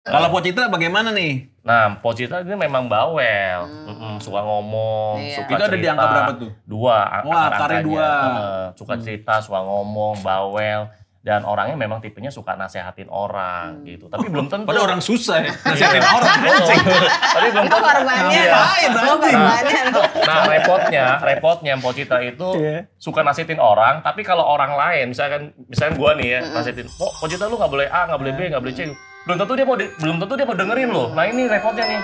Kalau Po Citra bagaimana nih? Nah, Po Citra ini memang bawel, suka ngomong, Iya. suka Itu ada cerita. di angka berapa tuh? 2, angkanya 2. Suka cerita, suka ngomong, bawel. Dan orangnya memang tipenya suka nasehatin orang gitu. Tapi belum tentu. Padahal orang susah ya, nasehatin orang. Tapi belum Itu tentu. korbannya. Iya. Korbannya. Nah, repotnya Po Citra itu suka nasihatin orang, tapi kalau orang lain, misalkan gua nih ya, nasihatin, Po Citra lu nggak boleh A, nggak boleh B, nggak boleh C. Belum tentu dia mau dengerin loh. Nah, ini repotnya nih.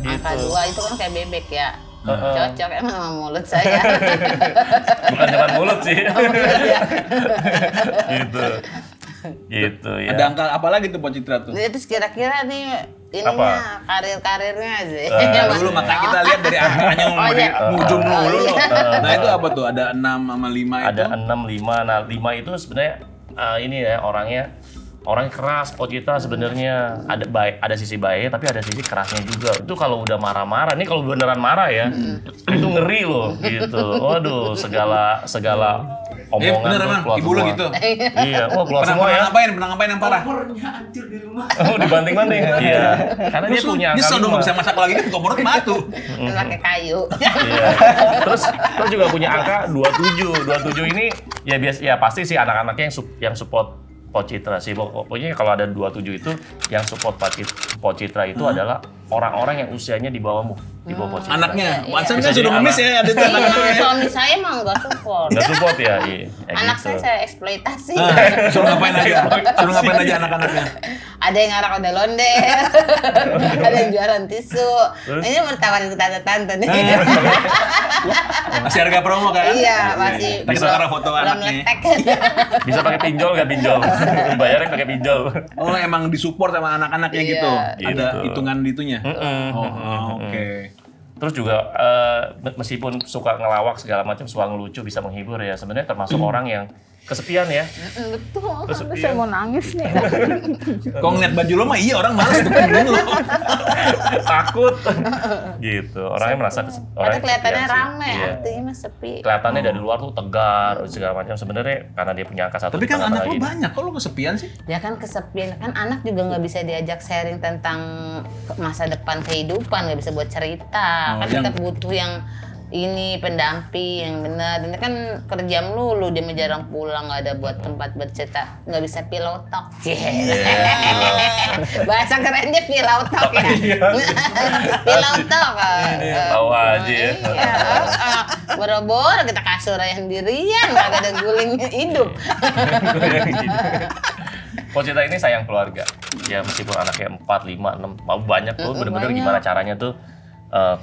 Angka 2 itu kan kayak bebek ya. Cocok emang sama mulut saya. Bukan cuma mulut sih. Ya. Gitu ya. Ada angka apa lagi tuh Po Citra tuh? Terus kira-kira nih ininya karir-karirnya sih. Dulu makanya kita lihat dari angkanya ujung dulu loh. Nah itu apa tuh? Ada 6 sama 5 itu? Ada 6, 5. Nah, 5 itu sebenarnya ini ya orangnya keras. Po Citra sebenarnya ada sisi baiknya tapi ada sisi kerasnya juga. Itu kalau udah marah-marah, nih kalau beneran marah ya, itu ngeri loh gitu. Waduh, segala omongan bener tuh emang, keluar ibu lu semua. gitu. Iya, wah keluar semua ya. Pernah ngapain yang parah? Kompornya hancur di rumah. Oh, dibanting-banting. Iya. Karena dia punya angka Nyesel dong 5. gak bisa masak lagi kan kompornya batu. Pakai kayu. Iya. Terus juga punya angka 27. 27 ini ya pasti sih anak-anaknya yang support Po Citra sih. Pokoknya kalau ada 27 itu yang support Po Citra itu adalah orang-orang yang usianya di bawahmu, di bawah Po Citra. Anaknya, Iya. Wansan Bisa kan sudah jadi ngemis ya ada tuh anaknya. Suami saya emang nggak support. Nggak support ya? Iya. Anak gitu. saya eksploitasi. Suruh ngapain aja anak-anaknya. Ada yang ngarak ondel-ondel, ada yang jualan tisu. Ini mau tawarin ke tante-tante nih. Masih harga promo kan? Iya, masih Kita taruh foto belum anaknya. letek. Bisa pakai pinjol nggak pinjol? Bayarnya pakai pinjol. Oh emang disupport sama anak-anaknya Iya. gitu? Ada Gitu. hitungan ditunya? Oke. Terus juga meskipun suka ngelawak segala macam, suka ngelucu, bisa menghibur ya. Sebenarnya termasuk orang yang kesepian ya. Betul, Terus, sampai iya. saya mau nangis nih. Kok ngeliat baju lo mah iya orang males deketin lo. Takut. Gitu. Orangnya merasa Karena kelihatannya kesepian sih. rame, Iya. artinya mah sepi. Kelihatannya dari luar tuh tegar segala macam. Sebenarnya karena dia punya angka 1. Tapi kan anak lo banyak, kok lo kesepian sih? Ya kan kesepian, kan anak juga nggak bisa diajak sharing tentang masa depan kehidupan, nggak bisa buat cerita. Oh, Kan yang- kita butuh yang ini pendamping yang benar. Ini kan kerja melulu, dia mah jarang pulang, nggak ada buat tempat bercerita, nggak bisa pillow talk. Bahasa kerennya pillow talk ya. Pillow talk. Tahu aja ya. Iya, boro-boro kita kasur yang dirian, nggak ada guling hidup. Po Citra ini sayang keluarga. Ya meskipun anaknya 4, 5, 6, mau banyak tuh bener-bener banyak. gimana caranya tuh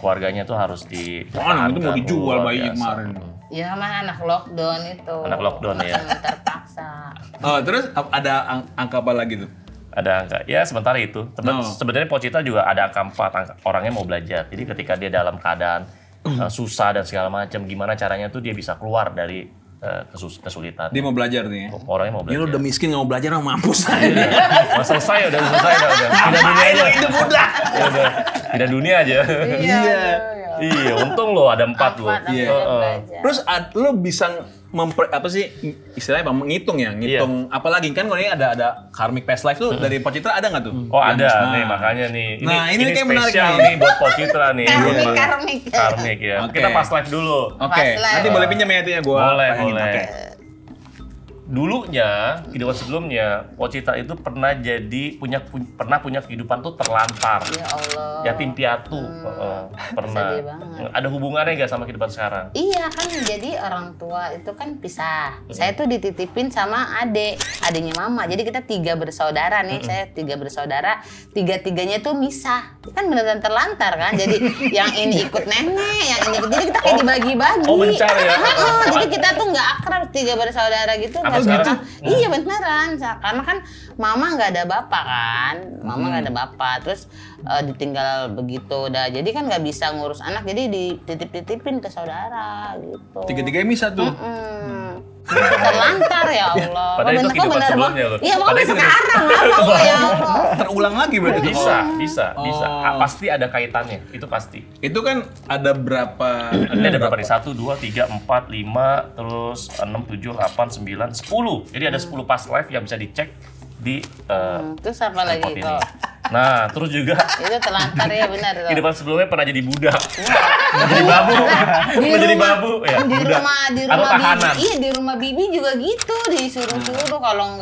keluarganya tuh harus di. Oh, itu mau dijual bayi kemarin. Ya mana anak lockdown itu. Anak lockdown ya. Terpaksa. Oh, terus ada angka apa lagi tuh? Ada angka. Ya sementara itu. Sebenarnya Po Citra juga ada angka 4. Orangnya mau belajar. Jadi ketika dia dalam keadaan susah dan segala macam, gimana caranya tuh dia bisa keluar dari kesulitan. Dia mau belajar nih ya? Orangnya mau Dia belajar. lo udah miskin nggak mau belajar, mampus aja. Udah selesai. Pindah dunia aja. Hidup udah. Ya udah. Pindah dunia aja. Iya. Iya, untung lo ada 4 lo. Iya. Belajar. Terus lo bisa istilahnya apa, menghitung ya, ngitung apalagi kan kalau ini ada karmic past life tuh dari Po Citra ada nggak tuh? Oh ada Nah. nih makanya nih. Nah, ini kayak menarik spesial nih. nih buat Po Citra nih. Karmik. Karmik ya. Oke. Kita pas live dulu. Oke, Pas live. nanti boleh pinjam ya itu ya gue. Boleh, boleh. Oke. Dulunya, kehidupan sebelumnya, Po Citra itu pernah punya kehidupan tuh terlantar. Ya Allah. Yatim piatu. Pernah. sedih banget. Ada hubungannya nggak sama kehidupan sekarang? Iya kan, jadi orang tua itu kan pisah. Saya tuh dititipin sama adiknya mama. Jadi kita 3 bersaudara nih. Saya 3 bersaudara, 3-3-nya tuh misah. Kan beneran terlantar kan. Jadi yang ini ikut nenek, yang ini ikut. Jadi kita kayak dibagi-bagi. Oh, mencar ya? Jadi kita tuh nggak akrab 3 bersaudara gitu. Apa nggak sekarang? suka. Iya beneran. Karena kan mama nggak ada bapak kan. Mama nggak ada bapak. Terus ditinggal begitu dah. Jadi kan nggak bisa ngurus anak, jadi dititip-titipin ke saudara gitu. Tiga-tiganya bisa tuh. Terlantar ya Allah. Padahal itu kehidupan sebelumnya loh. Iya, mau Padahal itu sekarang apa ya Allah. Terulang lagi berarti. Bisa. Oh. Pasti ada kaitannya, itu pasti. Itu kan ada berapa? Ini ada berapa nih? 1, 2, 3, 4, 5, terus 6, 7, 8, 9, 10. Jadi ada 10 past life yang bisa dicek di Terus apa lagi report itu? ini. Nah, terus juga Itu terlantar ya benar tuh. kehidupan sebelumnya pernah jadi budak. Jadi babu. Pernah jadi babu ya, di budak. rumah Atau tahanan. bibi, iya di rumah bibi juga gitu, disuruh-suruh kalau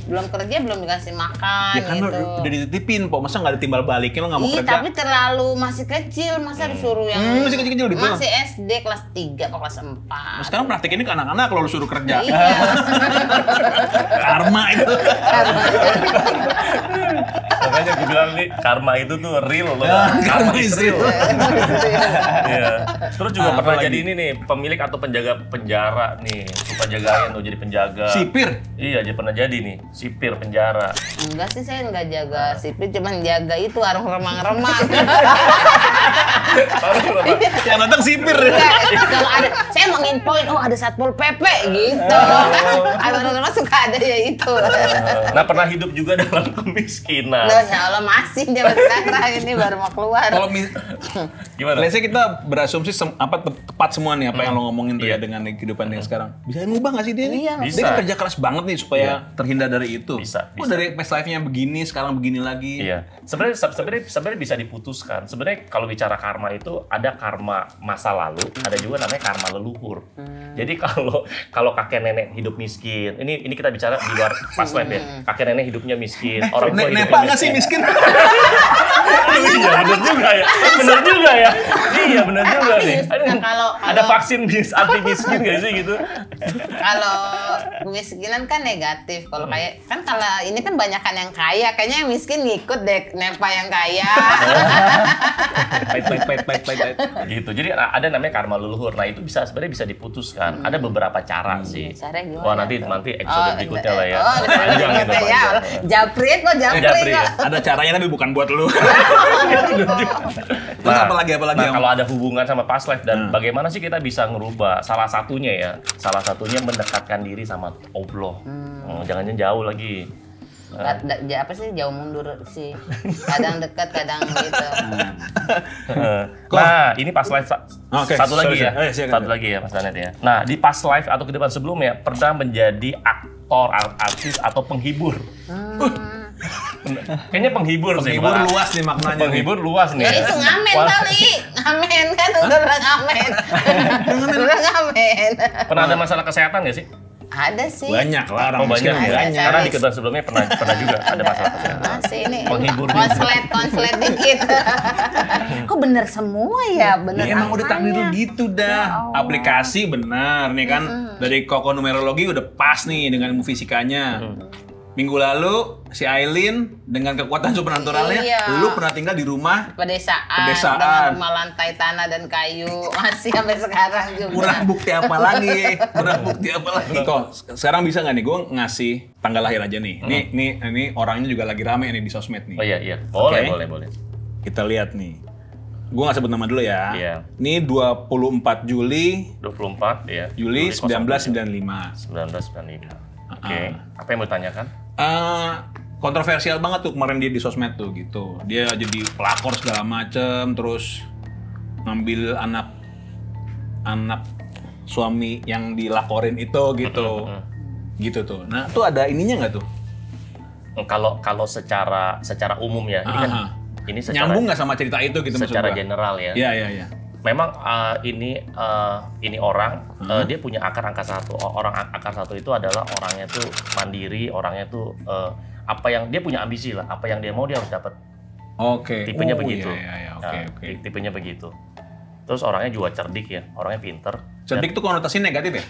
belum kerja belum dikasih makan Ya kan gitu. udah dititipin, po. Masa nggak ditimbal balikin lo nggak mau Ih, kerja? tapi terlalu masih kecil, masa disuruh yang Masih kecil-kecil gitu. masih SD kelas 3 atau kelas 4. Nah, sekarang praktik ini ke anak-anak lo suruh kerja. Iya. Karma itu. Makanya gue bilang nih, karma itu tuh real loh. Karma is real. Iya. Terus juga Apa pernah lagi? jadi ini nih, pemilik atau penjaga penjara nih. Suka jagain tuh jadi penjaga. Sipir. Iya, jadi pernah jadi nih, sipir penjara. Enggak sih, saya enggak jaga sipir, cuman jaga itu warung remang-remang. Yang datang sipir. Kalau ada, saya mau nginfoin, oh ada Satpol PP gitu. Ada orang suka ada ya itu. Nah, pernah hidup juga dalam kemiskinan. Loh, ya Allah masih dia sekarang ini baru mau keluar. Kalau Gimana? let's say kita berasumsi tepat semua nih apa yang lo ngomongin tuh ya Iya. dengan kehidupan yang sekarang. Bisa ngubah nggak sih dia nih? Iya, bisa. Dia kan kerja keras banget nih supaya terhindar dari itu. Bisa, Oh, bisa. dari past life-nya begini, sekarang begini lagi. Iya, sebenarnya bisa diputuskan. Sebenarnya kalau bicara karma itu ada karma masa lalu, ada juga namanya karma leluhur. Jadi kalau kakek nenek hidup miskin, ini kita bicara di luar past life ya. Kakek nenek hidupnya miskin, orang tua hidupnya Nepa nggak sih miskin? Iya, benar juga ya. Benar juga ya. Iya, benar juga nih. Nah, kalau- Ada vaksin anti miskin nggak sih gitu? Kalau kemiskinan kan negatif. Kalau kayak kan kalau ini kan banyakan yang kaya, kayaknya yang miskin ngikut deh nepa yang kaya. Pait. Gitu. Jadi ada namanya karma leluhur. Nah, itu sebenarnya bisa diputuskan. Ada beberapa cara sih. Caranya gimana Wah, nanti tuh? episode berikutnya lah ya. Oh, Panjang itu, berikutnya ya. panjang. Japri kok, japri Japri ya. kok. Ada caranya tapi bukan buat lu. Terus Nah, apa lagi nah, yang kalau ada hubungan sama past life dan bagaimana sih kita bisa ngerubah? Salah satunya mendekatkan diri sama Allah. Jangan jauh lagi. Apa sih jauh mundur sih. Kadang dekat, kadang gitu. Nah, ini past life Oke, satu lagi sorry, ya. sorry. Silakan. Satu lagi ya, Mas Danet ya. Nah, di past life atau kehidupan sebelumnya pernah menjadi aktor, artis atau penghibur. Kayaknya penghibur sih. Penghibur Pak. luas nih maknanya. Penghibur luas nih. Ya itu ngamen Wah, kali. Ngamen kan udah ngamen. Udah ngamen. Pernah ada masalah kesehatan nggak sih? Ada sih. Banyak lah orang Oh, banyak miskin ya. banyak. Karena di kehidupan sebelumnya pernah juga ada masalah kesehatan. Masih ini Penghibur konslet dikit. Kok bener semua ya? Bener Ya, emang udah takdir apanya? gitu dah. Aplikasi benar nih kan. Dari koko numerologi udah pas nih dengan ilmu fisikanya. Minggu lalu si Aileen dengan kekuatan supernaturalnya, Iya. lu pernah tinggal di rumah Pedesaan, Pedesaan. dengan rumah lantai tanah dan kayu masih sampai sekarang juga. kurang bukti apa lagi? Kurang bukti apa lagi? Kok sekarang bisa nggak nih gue ngasih tanggal lahir aja nih. Ini orangnya juga lagi rame nih di sosmed nih. Oh iya. Boleh, Oke. boleh. Kita lihat nih. Gue nggak sebut nama dulu ya. Iya. Ini 24 Juli 24 ya. Juli 1995. 1995. Oke. Apa yang mau ditanyakan? Kontroversial banget tuh kemarin dia di sosmed tuh gitu. Dia jadi pelakor segala macem, terus ngambil anak suami yang dilaporin itu gitu. Gitu tuh. Nah, tuh ada ininya nggak tuh? Kalau secara umum ya, ini kan Aha. ini secara Nyambung nggak sama cerita itu gitu maksud secara gua? general ya. Iya. Memang ini orang dia punya akar angka 1. Orang akar 1 itu adalah orangnya tuh mandiri, orangnya tuh apa yang dia punya ambisi lah, apa yang dia mau dia harus dapat. Oke. Tipenya Oh, begitu. Iya. Nah, Oke. Tipenya begitu. Terus orangnya juga cerdik ya, orangnya pinter. Cerdik tuh konotasinya negatif ya?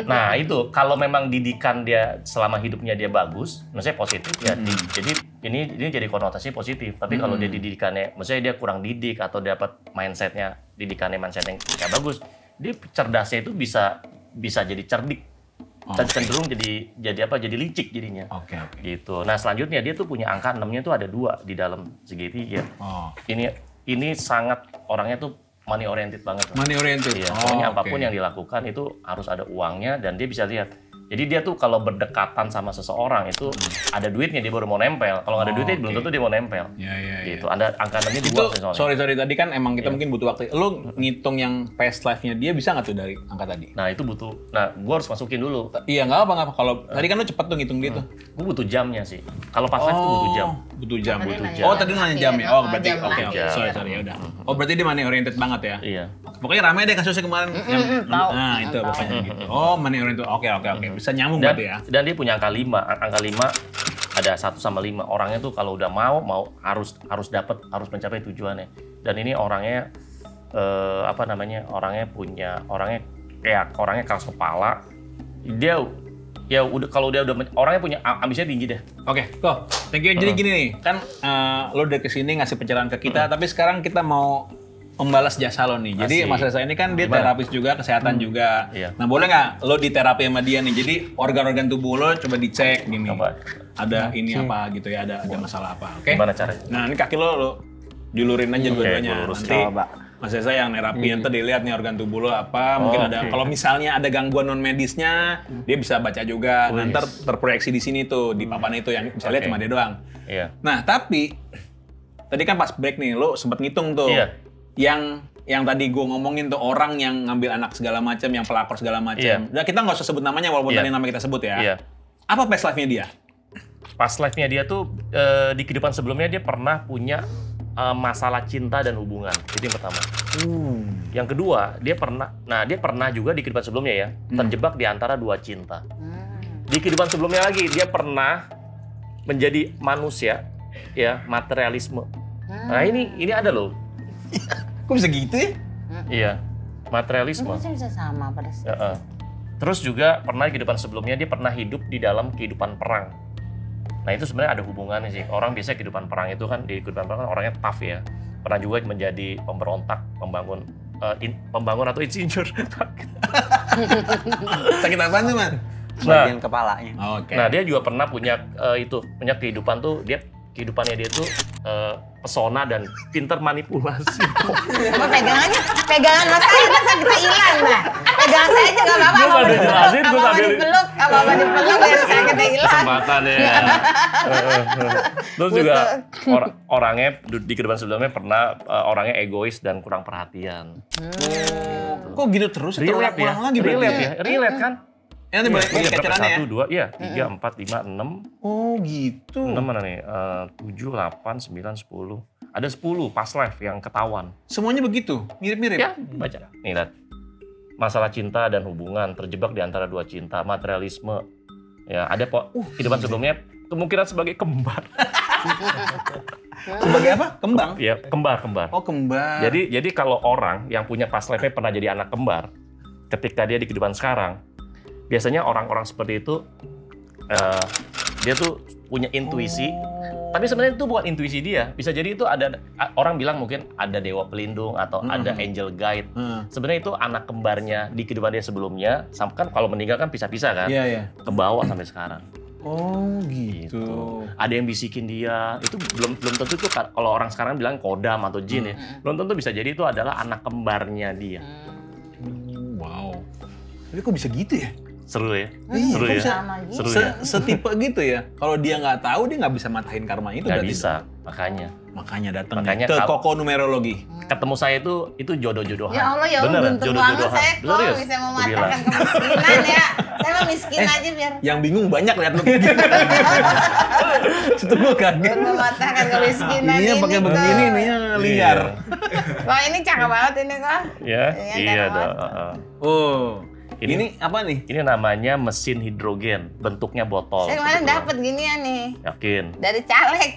Nah itu kalau memang didikan dia selama hidupnya dia bagus, maksudnya positif ya. Jadi ini jadi konotasi positif. Tapi kalau dia didikannya, maksudnya dia kurang didik atau dapat mindset yang nggak bagus, dia cerdasnya itu bisa jadi cerdik. cenderung jadi apa? Jadi licik jadinya. Oke. Gitu. Nah, selanjutnya dia tuh punya angka 6-nya tuh ada 2 di dalam segitiga. Oh. Ini sangat orangnya tuh money oriented banget. Money oriented. Iya, pokoknya apapun yang dilakukan itu harus ada uangnya dan dia bisa lihat. Jadi dia tuh kalau berdekatan sama seseorang itu ada duitnya dia baru mau nempel. Kalau nggak ada duitnya belum tentu dia mau nempel. Iya. Gitu. Ada angka 6-nya 2 Itu sih soalnya. sorry tadi kan emang kita mungkin butuh waktu. Lu ngitung yang past life-nya dia bisa nggak tuh dari angka tadi? Nah, itu butuh. Nah, gua harus masukin dulu. Iya nggak apa. Kalau tadi kan lu cepet tuh ngitung dia tuh. Gua butuh jamnya sih. Kalau past life tuh butuh jam. Butuh jam. Tadi Oh tadi nanya jam ya. Oh berarti jam oke. lahir. Sorry ya udah. Oh berarti dia money oriented banget ya? Iya. Pokoknya rame deh kasusnya kemarin. tahu. Nah itu pokoknya gitu. Oh money oriented. Oke. Bisa nyambung Dan, berarti ya? dan dia punya angka 5. Angka 5 ada 1 sama 5. Orangnya tuh kalau udah mau harus mencapai tujuannya. Dan ini orangnya orangnya keras kepala. Dia ya udah kalau dia udah orangnya punya ambisinya tinggi deh. Oke, kok. Thank you. Jadi gini nih, kan lo udah kesini ngasih pencerahan ke kita, tapi sekarang kita mau membalas jasa lo nih. Jadi Mas Reza ini kan dia terapis juga, kesehatan juga. Iya. Nah boleh nggak lo diterapi sama dia nih? Jadi organ-organ tubuh lo coba dicek gini. Coba. Ada ini apa gitu ya, ada masalah apa? Oke? Gimana caranya? Nah ini kaki lo julurin aja dua-duanya. gua lurus. Nanti Coba. Mas Reza yang nerapi nanti dilihat nih organ tubuh lo apa. Mungkin ada kalau misalnya ada gangguan non medisnya, dia bisa baca juga. Nanti terproyeksi di sini tuh di papan itu yang bisa lihat cuma dia doang. Iya. Nah, tapi tadi kan pas break nih, lo sempet ngitung tuh. Iya. Yang tadi gue ngomongin tuh orang yang ngambil anak segala macam, yang pelakor segala macam. Iya. Nah, kita nggak usah sebut namanya walaupun Iya. tadi nama kita sebut ya. Iya. Apa past life-nya dia? Past life-nya dia tuh di kehidupan sebelumnya dia pernah punya masalah cinta dan hubungan. Itu yang pertama. Yang kedua, dia pernah juga di kehidupan sebelumnya ya, terjebak di antara 2 cinta. Di kehidupan sebelumnya lagi dia pernah menjadi manusia ya, materialisme. Nah, ini ada loh. Kok bisa gitu ya? Iya. Materialisme. Bisa sama pada sih. Terus juga pernah di kehidupan sebelumnya dia pernah hidup di dalam kehidupan perang. Nah, itu sebenarnya ada hubungannya sih. Orang biasanya kehidupan perang itu kan, di kehidupan perang kan orangnya tough ya. Pernah juga menjadi pemberontak, pembangun atau insinyur. Sakit apaan tuh, Man? Bagian kepalanya. Oke. Nah, dia juga pernah punya punya kehidupan tuh, kehidupannya dia tuh pesona dan pinter manipulasi. Apa pegangan mas saya kan kita hilang nah. Pegangan saya juga nggak apa-apa. Gua sambil jelasin, gua sambil dipeluk, apa dipeluk biar saya kita hilang. Kesempatan ya. Terus juga orangnya di kehidupan sebelumnya pernah orangnya egois dan kurang perhatian. Kok gitu terus? Relate ya, Terulang lagi berarti relate ya, relate kan? Nanti boleh Iya, berapa? kacarannya ya? 1, 2, iya, 3, 4, 5, 6. Oh gitu. 6 mana nih? 7, 8, 9, 10. Ada 10 past life yang ketahuan. Semuanya begitu? Mirip-mirip? Ya, baca. Nih, lihat. Masalah cinta dan hubungan, terjebak di antara 2 cinta, materialisme. Ya, ada kehidupan sebelumnya kemungkinan sebagai kembar. Sebagai apa? Kembang? Ya, kembar. Oh kembar. Jadi kalau orang yang punya past life-nya pernah jadi anak kembar, ketika dia di kehidupan sekarang, biasanya orang-orang seperti itu dia tuh punya intuisi, tapi sebenarnya itu bukan intuisi dia. Bisa jadi itu ada orang bilang mungkin ada dewa pelindung atau ada angel guide. Sebenarnya itu anak kembarnya di kehidupan dia sebelumnya. Kan kalau meninggal kan pisah-pisah kan, Iya. kebawa sampai sekarang. Oh gitu. Ada yang bisikin dia. Itu belum tentu tuh kalau orang sekarang bilang kodam atau jin ya. Belum tentu bisa jadi itu adalah anak kembarnya dia. Wow. Tapi kok bisa gitu ya? Seru ya? Iya, Seru kok ya? bisa Seru ya? Setipe gitu ya. Kalau dia nggak tahu, dia nggak bisa matahin karma itu. Nggak berarti. bisa, makanya. Makanya datang Makanya ke koko numerologi. Ketemu saya itu jodoh-jodohan. Ya Allah, ya Allah, beruntung banget saya kok Serius? bisa Gua mematahkan bilang. kemiskinan ya. Saya mah miskin aja biar Yang bingung banyak lihat lu kayak gini. Itu gue kaget. mematahkan kemiskinan Ininya ini pakai kok. begini, ininya liar. Wah ini cakep banget ini kok. Ya, iya cakep dong. banget. Oh. Ini- Ini apa nih? Ini namanya mesin hidrogen, bentuknya botol. Saya kemarin kebetulan. dapat ginian nih. Yakin? Dari caleg.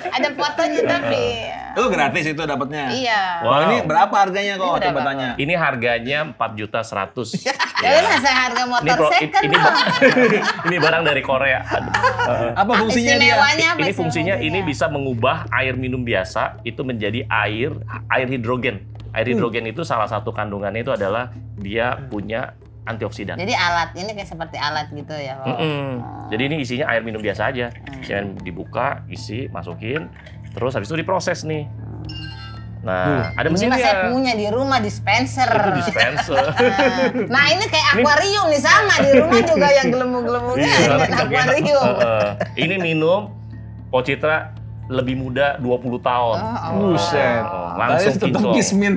Ada fotonya tapi. Lu gratis itu dapatnya. Iya. Wah, ini berapa harganya kok? Ini berapa, Coba tanya. Ini harganya 4.100.000. Jadi masa harga motor second ini, dong. ini barang dari Korea. Apa fungsinya dia? Istimewanya apa Ini sih fungsinya ini bisa mengubah air minum biasa itu menjadi air hidrogen. Air hidrogen itu salah satu kandungannya itu adalah dia punya antioksidan. Jadi alat ini kayak seperti alat gitu ya. Jadi ini isinya air minum biasa aja. Yang dibuka, isi, masukin, terus habis itu diproses nih. Nah, ada Ini mesinnya. saya punya di rumah dispenser. Itu dispenser. Nah ini kayak akuarium nih sama di rumah juga yang gelembung-gelembungnya dengan akuarium. Ini minum Pocitra lebih muda 20 tahun. Buset. Langsung tetap kinclong. kismin.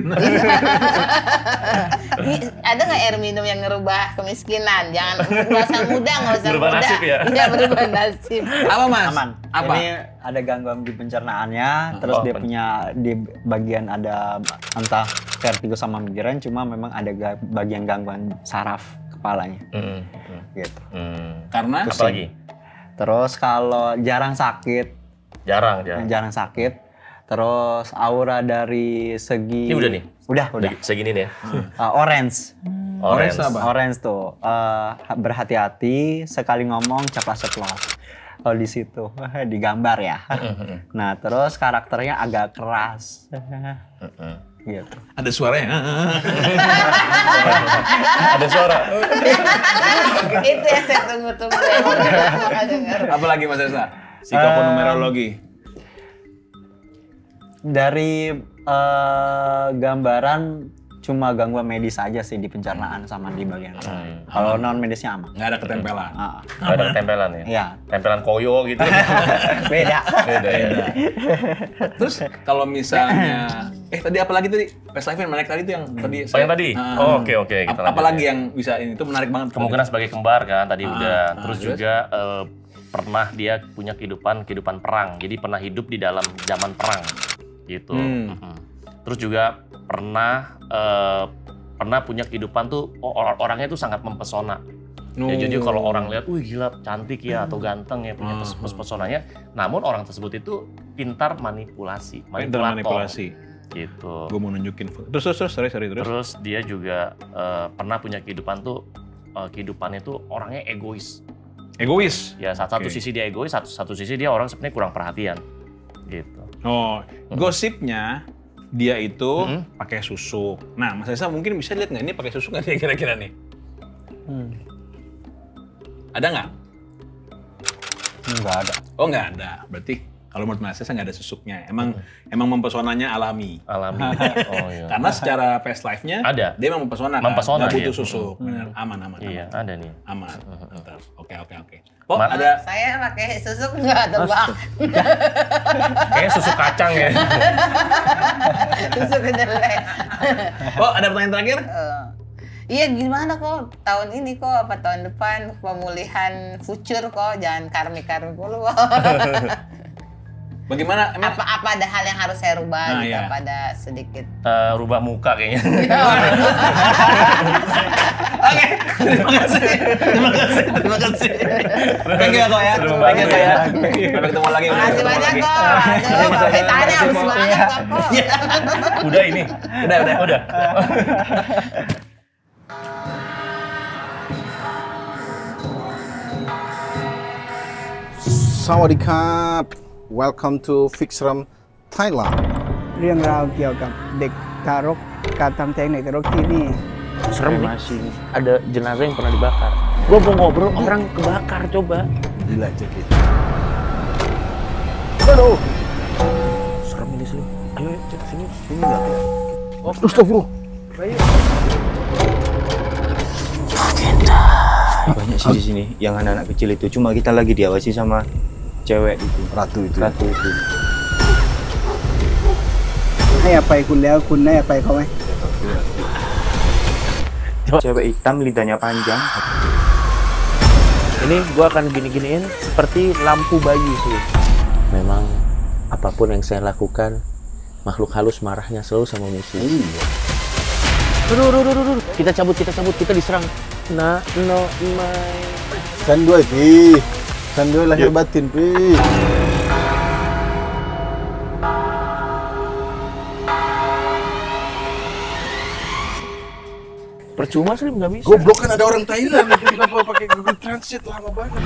Ada nggak air minum yang ngerubah kemiskinan? Jangan nggak usah muda, nggak usah Berubah muda. nasib ya? Iya berubah nasib. Apa Mas? Aman. Apa? Ini ada gangguan di pencernaannya, terus dia punya di bagian ada entah vertigo sama migrain, cuma memang ada bagian gangguan saraf kepalanya. Gitu. Karena Apa lagi? Terus kalau jarang sakit, Jarang. jarang sakit. Terus aura dari segi Ini udah nih? Udah. Segini nih ya. Orange. Orange apa? Orange tuh berhati-hati sekali ngomong ceplas-ceplos. Kalau di situ digambar ya. Nah, terus karakternya agak keras. Gitu. ada suaranya. Ada suara. Itu yang saya tunggu-tunggu. Apa lagi Mas Reza? Psikonumerologi. Dari gambaran cuma gangguan medis aja sih di pencernaan sama di bagian lain. Kalau non medisnya aman. Nggak ada ketempelan. Nggak ada tempelan ya? Iya. Tempelan koyo gitu. Beda. Beda ya. Terus kalau misalnya tadi apa lagi tadi? Past life yang menarik tadi itu yang tadi. Yang tadi? Oke. Kita lanjut Apalagi ya. yang bisa ini itu menarik banget. Kemungkinan sebagai kembar kan tadi udah. Terus terus? juga pernah dia punya kehidupan perang. Jadi pernah hidup di dalam zaman perang gitu. Terus juga pernah punya kehidupan tuh orangnya tuh sangat mempesona. Ya, jadi kalau orang lihat, wih gila cantik ya atau ganteng ya punya pesonanya. Namun orang tersebut itu pintar manipulasi, manipulator. Gitu. Gue mau nunjukin. Terus. Terus dia juga pernah punya kehidupan tuh kehidupannya tuh orangnya egois. Egois. Ya satu sisi dia egois, satu sisi dia orang sebenarnya kurang perhatian. Gitu. Oh, gosipnya dia itu pakai susuk. Nah, Mas Reza mungkin bisa lihat nggak ini pakai susuk nggak dia kira-kira nih? Ada nggak? Nggak ada. Oh nggak ada. Berarti kalau menurut Mas Reza nggak ada susuknya. Emang mempesonanya alami. Alami. Oh iya. Karena secara past life-nya Ada. dia memang mempesona. Mempesona, Nggak butuh iya. susuk. Benar. Aman. Iya, ada nih. Aman. Mantap. Oke. Oh, Ma- ada Saya pakai susuk nggak tebak. Kayaknya susu kacang ya. Susuk kedelai. Oh, ada pertanyaan terakhir? Iya gimana kok tahun ini kok apa tahun depan pemulihan future kok jangan karmi-karmi dulu. Bagaimana? Emang Apa ada hal yang harus saya rubah gitu iya. apa ada sedikit. Rubah muka kayaknya. Oke, terima kasih. Thank you kok ya. Seru banget ya. Sampai ketemu lagi. Makasih banyak kok. Aduh, Bapak tanya harus banget kok. Udah ini. Udah. Sawadee-krap. Welcome to Fixram Thailand เรื่องราวเกี่ยวกับเด็กทารกการทำแท้งในทารกที่นี่ Serem nih. Ada jenazah yang pernah dibakar. Gua mau ngobrol orang kebakar coba. Gila jadi Aduh. Serem ini sih. Ayo cek sini enggak tuh. Oh, astagfirullah. Banyak sih di sini yang anak-anak kecil itu, cuma kita lagi diawasi sama cewek itu, ratu itu. ratu itu. ให้อภัยคุณแล้วคุณให้อภัยเขาไหม Cewek hitam lidahnya panjang. Ini gua akan gini-giniin seperti lampu bayi sih. Memang apapun yang saya lakukan, makhluk halus marahnya selalu sama musuh. Aduh. Kita cabut, kita diserang. No, my. Kan dua pi. Kan dua lahir batin pi. Percuma Slim nggak bisa. Goblok kan ada orang Thailand itu kenapa pakai Google Translate lama banget.